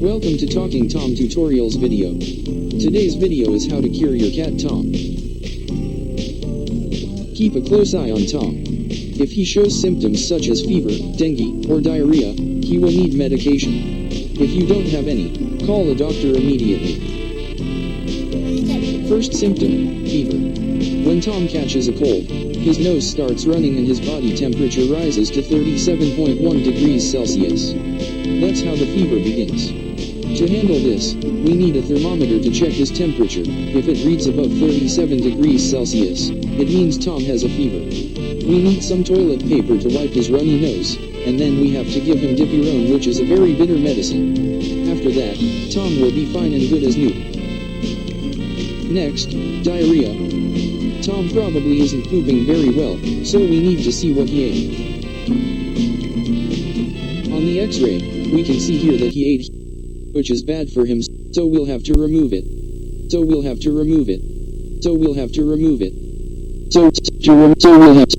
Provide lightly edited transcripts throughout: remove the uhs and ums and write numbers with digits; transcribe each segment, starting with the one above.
Welcome to Talking Tom Tutorials video. Today's video is how to cure your cat Tom. Keep a close eye on Tom. If he shows symptoms such as fever, dengue, or diarrhea, he will need medication. If you don't have any, call a doctor immediately. First symptom, fever. When Tom catches a cold, his nose starts running and his body temperature rises to 37.1 degrees Celsius. That's how the fever begins. To handle this, we need a thermometer to check his temperature. If it reads above 37 degrees Celsius, it means Tom has a fever. We need some toilet paper to wipe his runny nose, and then we have to give him Dipyrone, which is a very bitter medicine. After that, Tom will be fine and good as new. Next, diarrhea. Tom probably isn't pooping very well, so we need to see what he ate. On the x-ray, we can see here that he ate, which is bad for him, so we'll have to remove it. So we'll have to remove it. So we'll have to remove it. So we'll have to...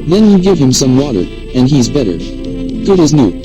Then you give him some water, and he's better. Good as new.